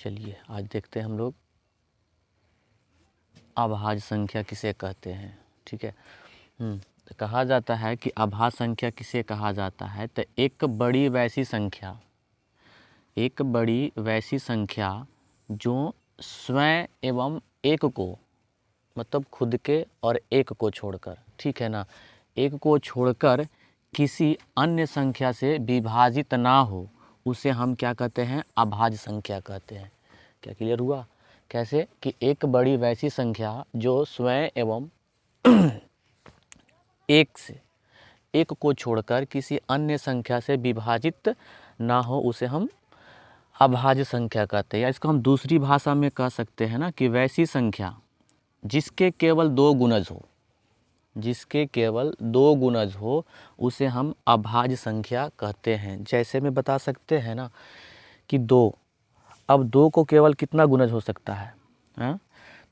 चलिए आज देखते हैं हम लोग अभाज्य संख्या किसे कहते हैं। ठीक है, तो कहा जाता है कि अभाज्य संख्या किसे कहा जाता है, तो एक बड़ी वैसी संख्या जो स्वयं एवं एक को, मतलब खुद के और एक को छोड़कर, ठीक है ना, एक को छोड़कर किसी अन्य संख्या से विभाजित ना हो, उसे हम क्या कहते हैं, अभाज्य संख्या कहते हैं। क्या क्लियर हुआ? कैसे कि एक बड़ी वैसी संख्या जो स्वयं एवं एक को छोड़कर किसी अन्य संख्या से विभाजित ना हो, उसे हम अभाज्य संख्या कहते हैं। या इसको हम दूसरी भाषा में कह सकते हैं ना कि वैसी संख्या जिसके केवल दो गुणज हो उसे हम अभाज्य संख्या कहते हैं। जैसे में बता सकते हैं ना कि दो, अब दो को केवल कितना गुणज हो सकता है, हाँ?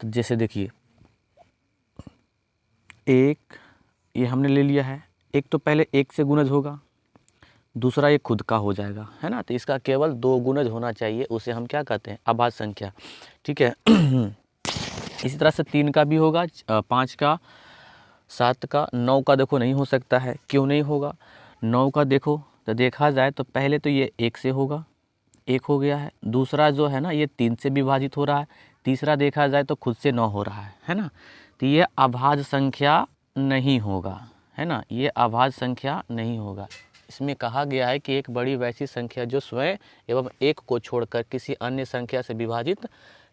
तो जैसे देखिए एक, ये हमने ले लिया है, एक तो पहले एक से गुणज होगा, दूसरा ये खुद का हो जाएगा, है ना, तो इसका केवल दो गुणज होना चाहिए, उसे हम क्या कहते हैं, अभाज्य संख्या। ठीक है इसी तरह से 3 का भी होगा, 5 का, 7 का, 9 का देखो नहीं हो सकता है। क्यों नहीं होगा? 9 का देखो तो देखा जाए तो पहले तो ये 1 से होगा, 1 हो गया है, दूसरा जो है ना ये 3 से विभाजित हो रहा है, तीसरा देखा जाए तो खुद से 9 हो रहा है ना, तो ये अभाज्य संख्या नहीं होगा, है ना, ये अभाज्य संख्या नहीं होगा। इसमें कहा गया है कि एक बड़ी वैसी संख्या जो स्वयं एवं एक को छोड़कर किसी अन्य संख्या से विभाजित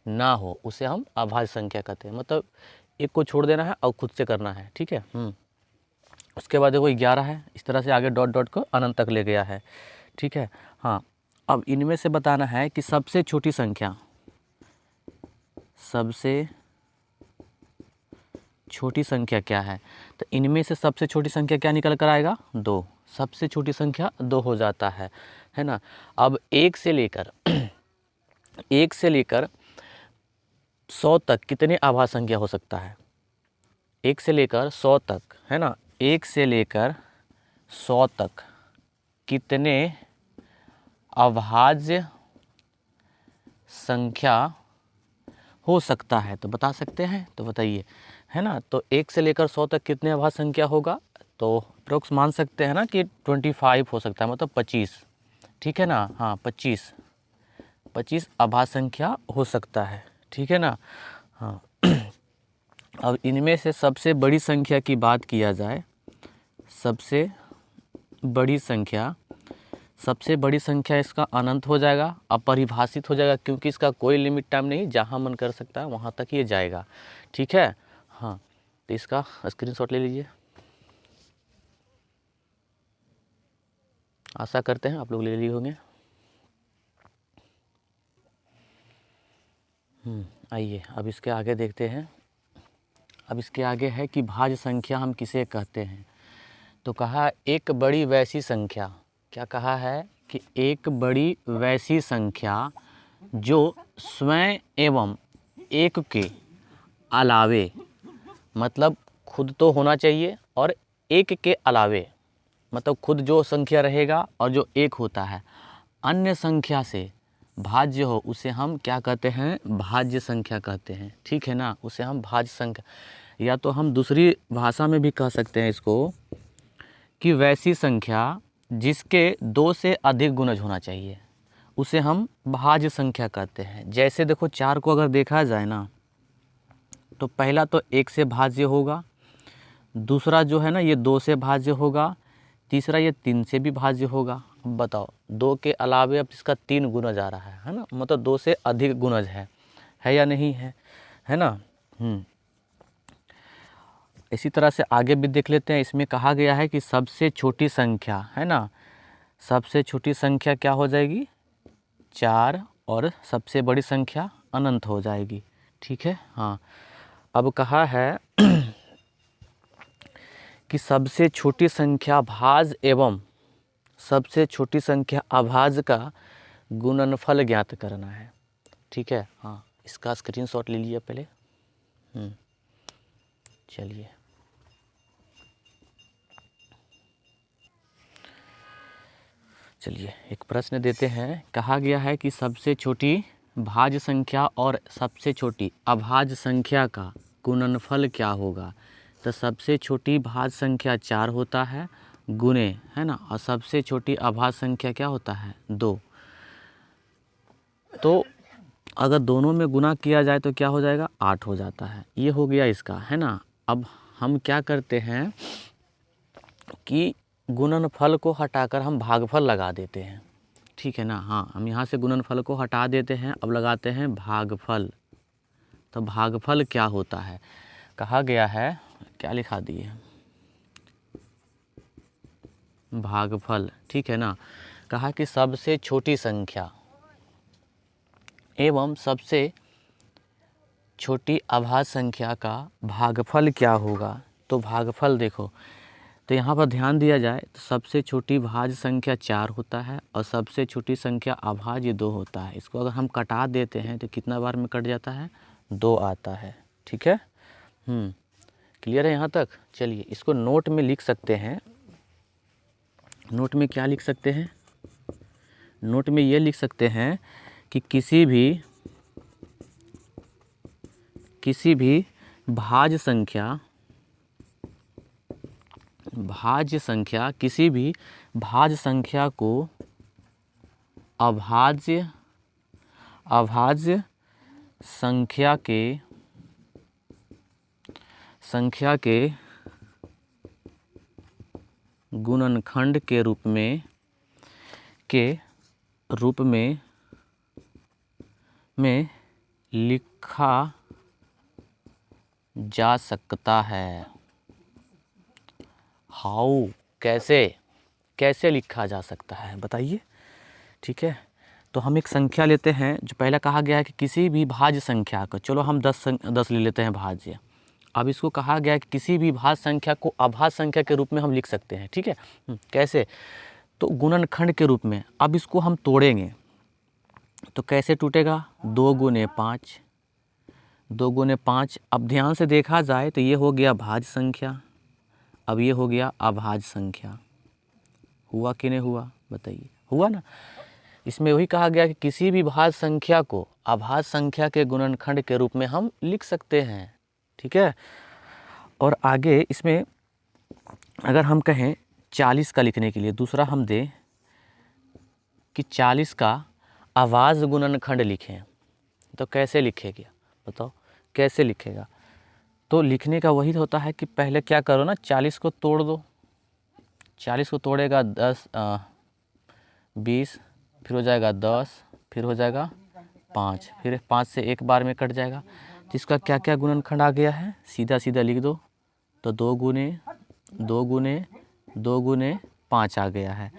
ना हो, उसे हम अभाज्य संख्या कहते हैं। मतलब एक को छोड़ देना है और खुद से करना है। ठीक है, उसके बाद देखो 11 है, इस तरह से आगे डॉट डॉट को अनंत तक ले गया है। ठीक है, हाँ, अब इनमें से बताना है कि सबसे छोटी संख्या क्या है। तो इनमें से सबसे छोटी संख्या क्या निकल कर आएगा? 2। सबसे छोटी संख्या 2 हो जाता है ना। अब 1 से लेकर 100 तक कितने अभाज्य संख्या हो सकता है? 1 से लेकर 100 तक, है ना, 1 से लेकर 100 तक कितने अभाज्य संख्या हो सकता है? तो बता सकते हैं, तो बताइए, है ना। तो 1 से लेकर 100 तक कितने अभाज्य संख्या होगा? तो अप्रोक्स मान सकते हैं ना कि 25 हो सकता है, मतलब 25। ठीक है ना, हाँ 25 अभाज्य संख्या हो सकता है। ठीक है ना, हाँ अब इनमें से सबसे बड़ी संख्या की बात किया जाए, सबसे बड़ी संख्या इसका अनंत हो जाएगा, अपरिभाषित हो जाएगा, क्योंकि इसका कोई लिमिट टाइम नहीं, जहाँ मन कर सकता है वहाँ तक ये जाएगा। ठीक है, हाँ, तो इसका स्क्रीनशॉट ले लीजिए। आशा करते हैं आप लोग ले लिए होंगे। आइए अब इसके आगे देखते हैं। अब इसके आगे है कि भाज्य संख्या हम किसे कहते हैं। तो कहा एक बड़ी वैसी संख्या, क्या कहा है कि एक बड़ी वैसी संख्या जो स्वयं एवं एक के अलावे, मतलब खुद तो होना चाहिए और एक के अलावे, मतलब खुद जो संख्या रहेगा और जो एक होता है, अन्य संख्या से भाज्य हो, उसे हम क्या कहते हैं, भाज्य संख्या कहते हैं। ठीक है ना, उसे हम भाज्य संख्या, या तो हम दूसरी भाषा में भी कह सकते हैं इसको कि वैसी संख्या जिसके 2 से अधिक गुणज होना चाहिए, उसे हम भाज्य संख्या कहते हैं। जैसे देखो 4 को अगर देखा जाए ना, तो पहला तो 1 से भाज्य होगा, दूसरा जो है ना ये 2 से भाज्य होगा, तीसरा ये 3 से भी भाज्य होगा। अब बताओ 2 के अलावे अब इसका 3 गुणज आ रहा है ना, मतलब 2 से अधिक गुणज है या नहीं है ना। इसी तरह से आगे भी देख लेते हैं। इसमें कहा गया है कि सबसे छोटी संख्या, है ना, सबसे छोटी संख्या क्या हो जाएगी? 4, और सबसे बड़ी संख्या अनंत हो जाएगी। ठीक है, हाँ, अब कहा है कि सबसे छोटी संख्या भाज्य एवं सबसे छोटी संख्या अभाज्य का गुणनफल ज्ञात करना है। ठीक है, हाँ, इसका स्क्रीनशॉट ले लीजिए पहले। चलिए एक प्रश्न देते हैं। कहा गया है कि सबसे छोटी भाज्य संख्या और सबसे छोटी अभाज्य संख्या का गुणनफल क्या होगा। तो सबसे छोटी भाज्य संख्या 4 होता है गुणे, है ना, और सबसे छोटी अभाज्य संख्या क्या होता है 2। तो अगर दोनों में गुना किया जाए तो क्या हो जाएगा 8 हो जाता है। ये हो गया इसका, है ना। अब हम क्या करते हैं कि गुणनफल को हटाकर हम भागफल लगा देते हैं, ठीक है ना। हाँ, हम यहाँ से गुणनफल को हटा देते हैं, अब लगाते हैं भागफल। तो भागफल क्या होता है, कहा गया है, क्या लिखा दिए, भागफल, ठीक है ना। कहा कि सबसे छोटी संख्या एवं सबसे छोटी अभाज्य संख्या का भागफल क्या होगा। तो भागफल देखो, तो यहाँ पर ध्यान दिया जाए तो सबसे छोटी भाज्य संख्या 4 होता है और सबसे छोटी संख्या अभाज्य 2 होता है। इसको अगर हम कटा देते हैं तो कितना बार में कट जाता है 2 आता है, ठीक है। क्लियर है यहाँ तक। चलिए इसको नोट में लिख सकते हैं। नोट में क्या लिख सकते हैं, नोट में ये लिख सकते हैं कि किसी भी भाज्य संख्या किसी भी भाज्य संख्या को अभाज्य संख्या के गुणनखंड के रूप में लिखा जा सकता है। हाउ, कैसे लिखा जा सकता है बताइए, ठीक है। तो हम एक संख्या लेते हैं, जो पहले कहा गया है कि किसी भी भाज्य संख्या को, चलो हम 10 ले लेते हैं भाज्य। अब इसको कहा गया है कि किसी भी भाज्य संख्या को अभाज्य संख्या के रूप में हम लिख सकते हैं, ठीक है। कैसे, तो गुणनखंड के रूप में। अब इसको हम तोड़ेंगे तो कैसे टूटेगा, 2 गुने 5, 2 गुने 5। अब ध्यान से देखा जाए तो ये हो गया भाज्य संख्या, अब ये हो गया अभाज्य संख्या। हुआ कि नहीं हुआ बताइए, हुआ ना। इसमें वही कहा गया कि किसी भी भाज्य संख्या को अभाज्य संख्या के गुणनखंड के रूप में हम लिख सकते हैं, ठीक है। और आगे इसमें अगर हम कहें 40 का लिखने के लिए, दूसरा हम दें कि 40 का अभाज्य गुणनखंड लिखें, तो कैसे लिखेगा बताओ, कैसे लिखेगा। तो लिखने का वही होता है कि पहले क्या करो ना, 40 को तोड़ दो। 40 को तोड़ेगा 10 20, फिर हो जाएगा 10, फिर हो जाएगा 5, फिर 5 से एक बार में कट जाएगा। तो इसका क्या क्या गुणनखंड आ गया है, सीधा सीधा लिख दो। तो 2 गुने 2 गुने 2 गुने 5 आ गया है।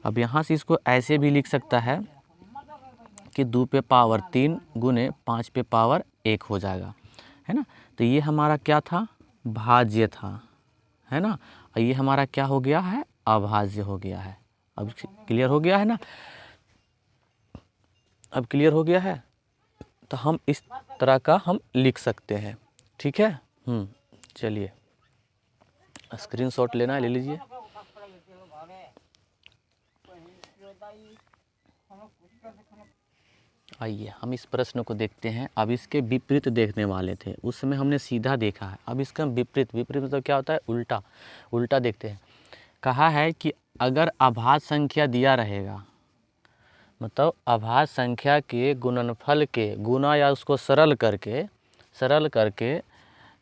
अब यहाँ से इसको ऐसे भी लिख सकता है कि 2 पे पावर 3 गुने 5 पे पावर 1 हो जाएगा, है ना। तो ये हमारा क्या था, भाज्य था, है ना। और ये हमारा क्या हो गया है, अभाज्य हो गया है। अब क्लियर हो गया है ना, अब क्लियर हो गया है। तो हम इस तरह का हम लिख सकते हैं, ठीक है। चलिए स्क्रीनशॉट लेना है ले लीजिए। आइए हम इस प्रश्न को देखते हैं। अब इसके विपरीत देखने वाले थे, उस समय हमने सीधा देखा है। अब इसका विपरीत मतलब क्या होता है, उल्टा देखते हैं। कहा है कि अगर अभाज्य संख्या दिया रहेगा, मतलब अभाज्य संख्या के गुणनफल के गुना या उसको सरल करके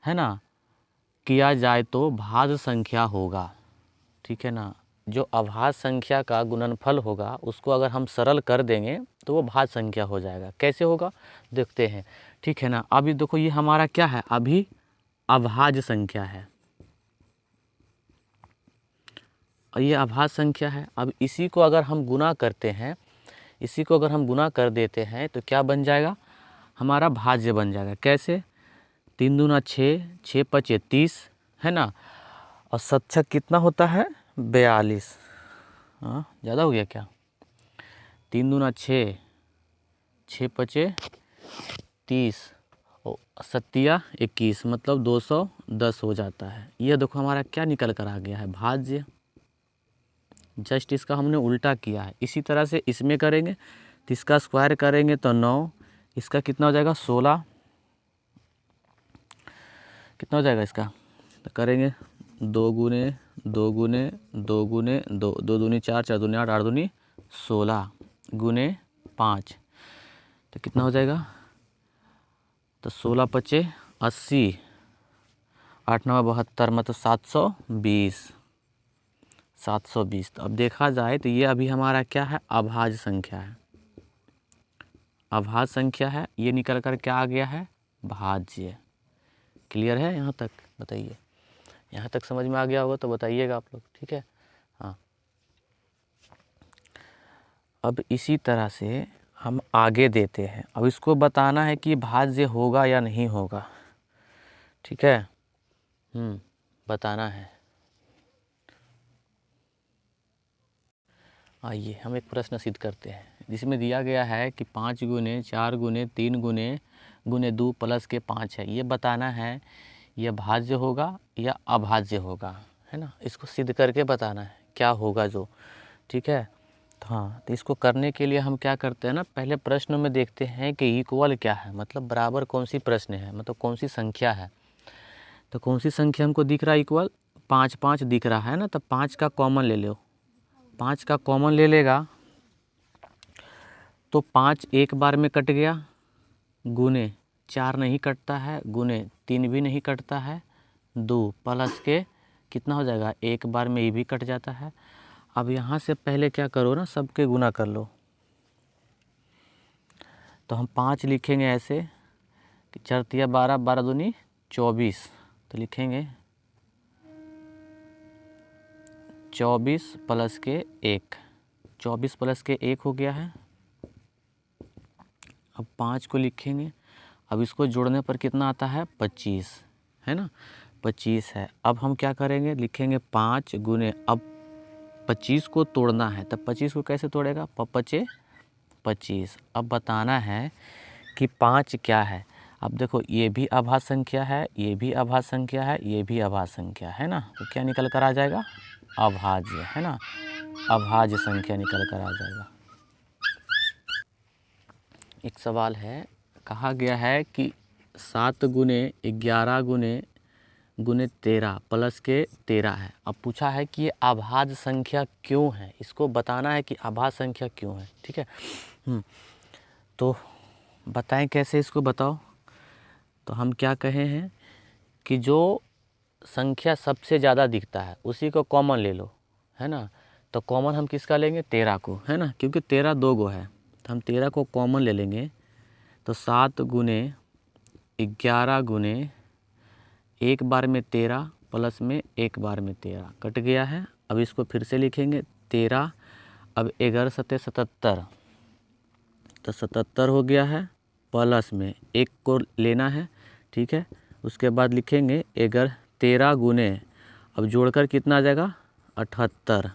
है ना किया जाए तो भाज्य संख्या होगा, ठीक है ना। जो अभाज्य संख्या का गुणनफल होगा उसको अगर हम सरल कर देंगे तो वो भाज्य संख्या हो जाएगा। कैसे होगा देखते हैं, ठीक है ना। अभी देखो ये हमारा क्या है, अभी अभाज्य संख्या है, और ये अभाज्य संख्या है। अब इसी को अगर हम गुना करते हैं, इसी को अगर हम गुना कर देते हैं तो क्या बन जाएगा, हमारा भाज्य बन जाएगा। कैसे, 3 दूना 6, 6 पचे 30, है ना। और 7 कितना होता है 42। हाँ ज़्यादा हो गया क्या, 3 दूना 6, 6 पचे 30 और 7 21, मतलब 210 हो जाता है। यह देखो हमारा क्या निकल कर आ गया है, भाज्य। जस्ट इसका हमने उल्टा किया है। इसी तरह से इसमें करेंगे तो इसका स्क्वायर करेंगे तो 9, इसका कितना हो जाएगा 16, कितना हो जाएगा इसका, तो करेंगे 2 गुने 2 गुने 2 गुने 2, 2 दूनी 4, 4 दूनी 8, 8 दूनी 16 गुने 5, तो कितना हो जाएगा, तो 16 पचे 80, 8 9 72, मतलब 720, 720। तो अब देखा जाए तो ये अभी हमारा क्या है, अभाज्य संख्या है, अभाज्य संख्या है, ये निकल कर क्या आ गया है, भाज्य। क्लियर है यहाँ तक, बताइए, यहाँ तक समझ में आ गया होगा तो बताइएगा आप लोग, ठीक है। हाँ, अब इसी तरह से हम आगे देते हैं, अब इसको बताना है कि भाज्य होगा या नहीं होगा, ठीक है। बताना है। आइए हम एक प्रश्न सिद्ध करते हैं, जिसमें दिया गया है कि 5 गुने 4 गुने 3 गुने 2 प्लस के 5 है। ये बताना है यह भाज्य होगा या अभाज्य होगा, है ना। इसको सिद्ध करके बताना है क्या होगा जो, ठीक है। हाँ, तो इसको करने के लिए हम क्या करते हैं ना, पहले प्रश्न में देखते हैं कि इक्वल क्या है, मतलब बराबर कौन सी प्रश्न है, मतलब कौन सी संख्या है। तो कौन सी संख्या हमको दिख रहा है इक्वल, 5 5 दिख रहा है ना, तो 5 का कॉमन ले लो, 5 का कॉमन ले लेगा तो 5 एक बार में कट गया, गुने 4 नहीं कटता है, गुने 3 भी नहीं कटता है, 2 प्लस के कितना हो जाएगा, एक बार में ये भी कट जाता है। अब यहाँ से पहले क्या करो ना, सबके गुना कर लो। तो हम 5 लिखेंगे ऐसे कि 4 तिया 12, 12 दूनी 24, तो लिखेंगे 24 प्लस के 1, 24 प्लस के 1 हो गया है। अब 5 को लिखेंगे, अब इसको जोड़ने पर कितना आता है, 25, है ना, 25 है। अब हम क्या करेंगे, लिखेंगे 5 गुने, अब 25 को तोड़ना है, तब 25 को कैसे तोड़ेगा, 5 25। अब बताना है कि 5 क्या है। अब देखो ये भी अभाज्य संख्या है, ये भी अभाज्य संख्या है, ये भी अभाज्य संख्या है ना, तो क्या निकल कर आ जाएगा, अभाज्य, है ना, अभाज्य संख्या निकल कर आ जाएगा। एक सवाल है, कहा गया है कि 7 गुने 11 गुने 13 प्लस के 13 है। अब पूछा है कि ये अभाज्य संख्या क्यों है, इसको बताना है कि अभाज्य संख्या क्यों है, ठीक है। तो बताएं कैसे, इसको बताओ। तो हम क्या कहे हैं कि जो संख्या सबसे ज़्यादा दिखता है उसी को कॉमन ले लो, है ना। तो कॉमन हम किसका लेंगे, 13 को, है ना, क्योंकि 13 2 गो है, तो हम 13 को कॉमन ले लेंगे। तो 7 गुने 11 गुने एक बार में 13 प्लस में एक बार में 13 कट गया है। अब इसको फिर से लिखेंगे 13, अब 11 सत्ते 77, तो 77 हो गया है, प्लस में एक को लेना है, ठीक है। उसके बाद लिखेंगे 13 गुने, अब जोड़कर कितना आ जाएगा, 78,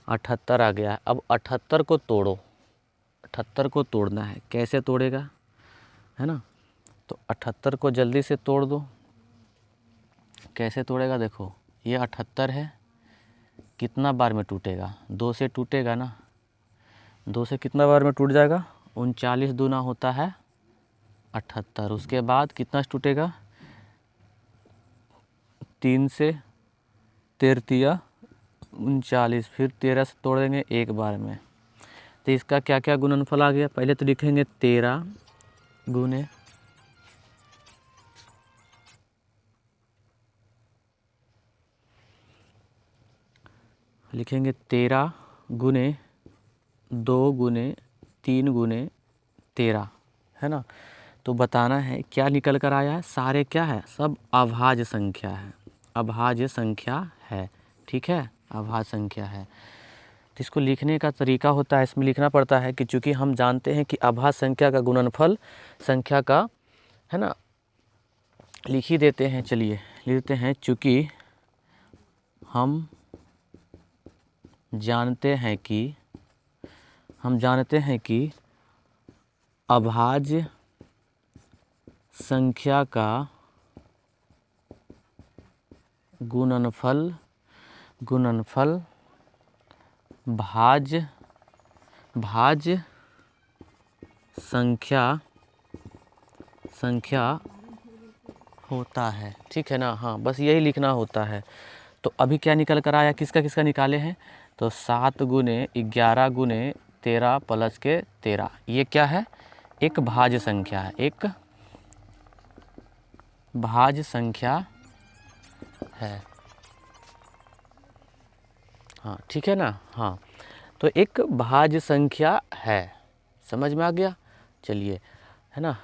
78 आ गया है। अब 78 को तोड़ो, 78 को तोड़ना है, कैसे तोड़ेगा, है ना। तो 78 को जल्दी से तोड़ दो, कैसे तोड़ेगा, देखो ये 78 है, कितना बार में टूटेगा, 2 से टूटेगा ना, 2 से कितना बार में टूट जाएगा, 39 दूना होता है 78। उसके बाद कितना से टूटेगा, 3 से 13 39, फिर 13 से तोड़ देंगे एक बार में। तो इसका क्या क्या गुणनफल आ गया, पहले तो लिखेंगे 13 गुने, लिखेंगे 13 गुने 2 गुने 3 गुने 13, है ना। तो बताना है क्या निकल कर आया है, सारे क्या है, सब अभाज्य संख्या है, अभाज्य संख्या है, ठीक है, अभाज्य संख्या है। तो इसको लिखने का तरीका होता है, इसमें लिखना पड़ता है कि चूँकि हम जानते हैं कि अभाज्य संख्या का गुणनफल संख्या का, है ना, लिख ही देते हैं, चलिए लिख देते हैं। चूँकि हम जानते हैं कि अभाज्य संख्या का गुणनफल भाज्य संख्या संख्या होता है, ठीक है ना। हाँ, बस यही लिखना होता है। तो अभी क्या निकल कर आया, किसका किसका निकाले हैं, तो 7 गुने 11 गुने 13 प्लस के 13, ये क्या है, एक भाज्य संख्या है, एक भाज्य संख्या है। हाँ, ठीक है ना। हाँ, तो एक भाज्य संख्या है, समझ में आ गया। चलिए, है ना।